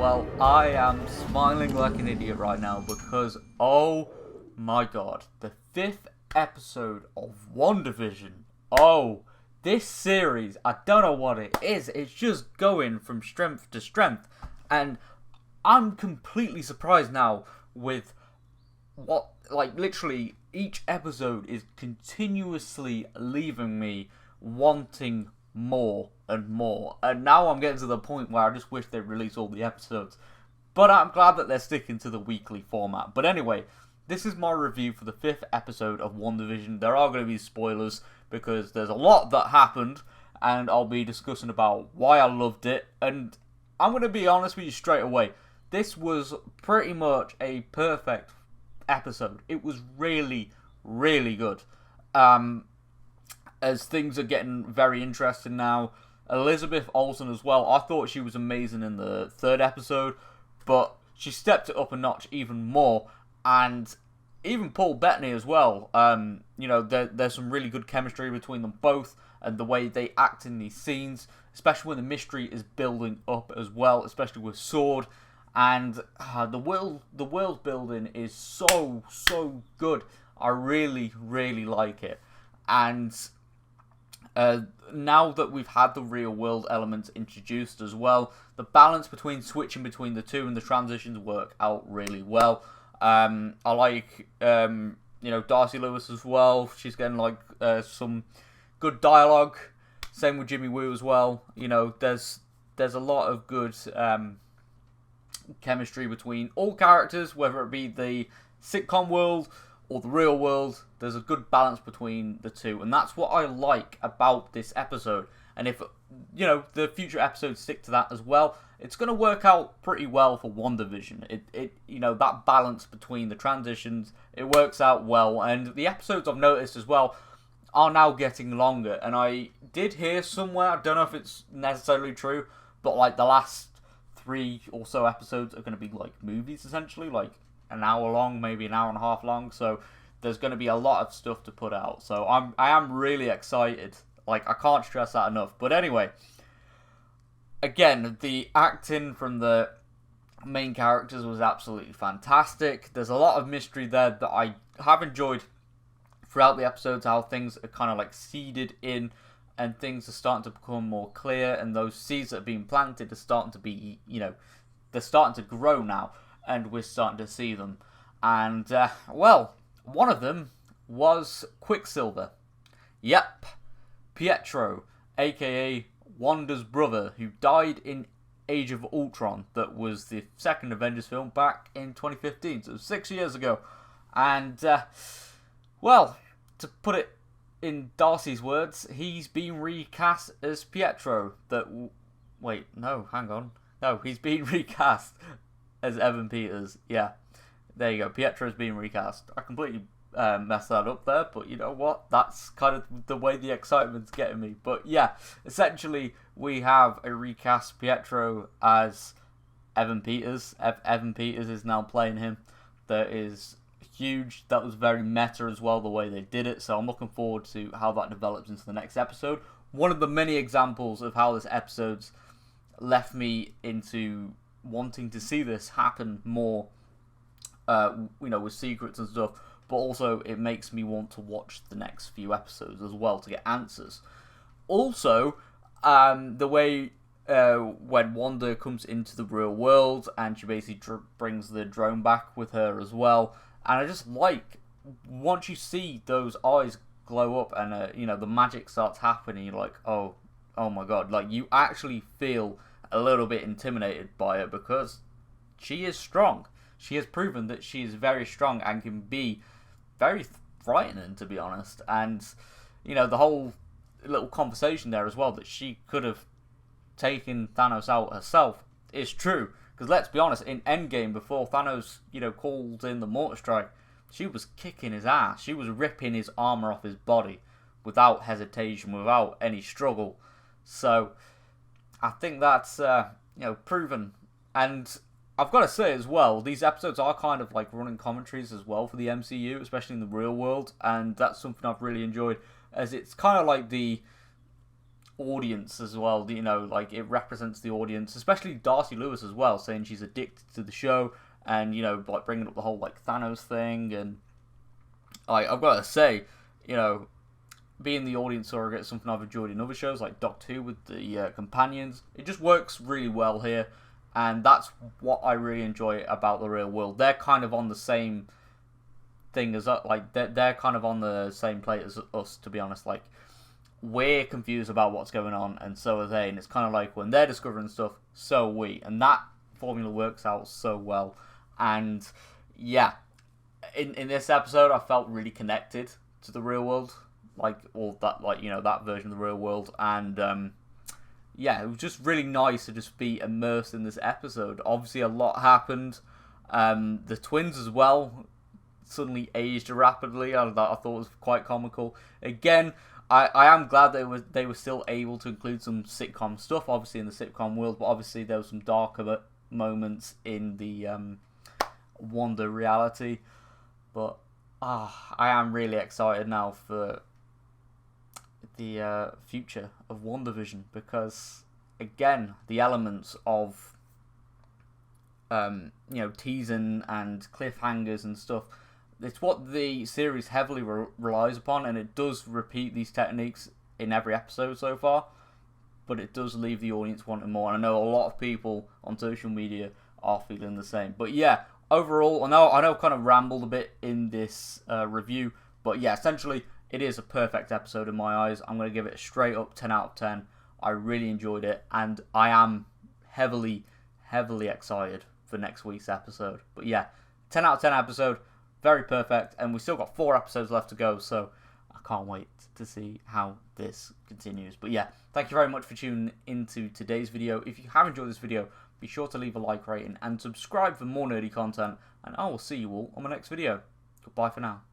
Well, I am smiling like an idiot right now because, oh my god, the 5th episode of WandaVision. Oh, this series, I don't know what it is. It's just going from strength to strength. And I'm completely surprised now with what, literally, each episode is continuously leaving me wanting more and more. And now I'm getting to the point where I just wish they'd release all the episodes. But I'm glad that they're sticking to the weekly format. But anyway, this is my review for the 5th episode of WandaVision. There are going to be spoilers because there's a lot that happened, and I'll be discussing about why I loved it. And I'm going to be honest with you straight away. This was pretty much a perfect episode. It was really, really good. As things are getting very interesting now. Elizabeth Olsen as well. I thought she was amazing in the 3rd episode, but she stepped it up a notch even more. And even Paul Bettany as well. There's some really good chemistry between them both, and the way they act in these scenes, especially when the mystery is building up as well, especially with Sword. And the world building is so good. I really, really like it. And now that we've had the real world elements introduced as well, the balance between switching between the two and the transitions work out really well. I like Darcy Lewis as well. She's getting some good dialogue. Same with Jimmy Woo as well. There's a lot of good chemistry between all characters, whether it be the sitcom world or the real world. There's a good balance between the two, and that's what I like about this episode. And if the future episodes stick to that as well, it's going to work out pretty well for WandaVision. That balance between the transitions, it works out well. And the episodes I've noticed as well are now getting longer. And I did hear somewhere, I don't know if it's necessarily true, but the last 3 or so episodes are going to be like movies, essentially, like an hour long, maybe an hour and a half long. So there's going to be a lot of stuff to put out. So I am really excited. I can't stress that enough. But anyway, again, the acting from the main characters was absolutely fantastic. There's a lot of mystery there that I have enjoyed throughout the episodes, how things are kind of seeded in and things are starting to become more clear, and those seeds that are being planted are starting to be, they're starting to grow now, and we're starting to see them. And, one of them was Quicksilver. Yep, Pietro, aka Wanda's brother, who died in Age of Ultron. That was the 2nd Avengers film back in 2015, so it was 6 years ago. And, to put it in Darcy's words, he's been recast as Pietro. He's been recast as Evan Peters. Yeah, there you go. Pietro's been recast. I completely messed that up there, but you know what? That's kind of the way the excitement's getting me. But yeah, essentially we have a recast Pietro as Evan Peters. Evan Peters is now playing him. That is huge. That was very meta as well, the way they did it. So I'm looking forward to how that develops into the next episode. One of the many examples of how this episode's left me into wanting to see this happen more, with secrets and stuff, but also it makes me want to watch the next few episodes as well to get answers. Also, the way when Wanda comes into the real world and she basically brings the drone back with her as well, and I just once you see those eyes glow up and the magic starts happening, you're like, oh my god, you actually feel a little bit intimidated by her because she is strong. She has proven that she is very strong and can be very frightening, to be honest. And the whole little conversation there as well, that she could have taken Thanos out herself, is true. Because let's be honest, in Endgame, before Thanos called in the Mortar Strike, she was kicking his ass. She was ripping his armor off his body without hesitation, without any struggle. So I think that's proven. And I've got to say as well, these episodes are kind of running commentaries as well for the MCU, especially in the real world, and that's something I've really enjoyed, as it's kind of like the audience as well. You know, like it represents the audience, especially Darcy Lewis as well, saying she's addicted to the show, and you know, like bringing up the whole like Thanos thing, and I've got to say, you know, being the audience surrogate is something I've enjoyed in other shows like Doctor Who with the companions. It just works really well here, and that's what I really enjoy about the Real World. They're kind of on the same thing as us, like they're kind of on the same plate as us, to be honest. Like, we're confused about what's going on, and so are they, and it's kind of like when they're discovering stuff, so are we, and that formula works out so well. And yeah, in this episode I felt really connected to the Real World, like all that, like, you know, that version of the Real World, and yeah, it was just really nice to just be immersed in this episode. Obviously a lot happened. The twins as well suddenly aged rapidly. I thought it was quite comical. Again, I am glad they were still able to include some sitcom stuff, obviously in the sitcom world, but obviously there were some darker moments in the Wanda reality. But I am really excited now for the future of WandaVision, because again, the elements of you know, teasing and cliffhangers and stuff, it's what the series heavily relies upon, and it does repeat these techniques in every episode so far, but it does leave the audience wanting more, and I know a lot of people on social media are feeling the same. But yeah, overall, I know I kind of rambled a bit in this review, but yeah, essentially it is a perfect episode in my eyes. I'm going to give it a straight up 10 out of 10. I really enjoyed it, and I am heavily excited for next week's episode. But yeah, 10 out of 10 episode, very perfect, and we still got 4 episodes left to go, so I can't wait to see how this continues. But yeah, thank you very much for tuning into today's video. If you have enjoyed this video, be sure to leave a like rating and subscribe for more nerdy content, and I will see you all on my next video. Goodbye for now.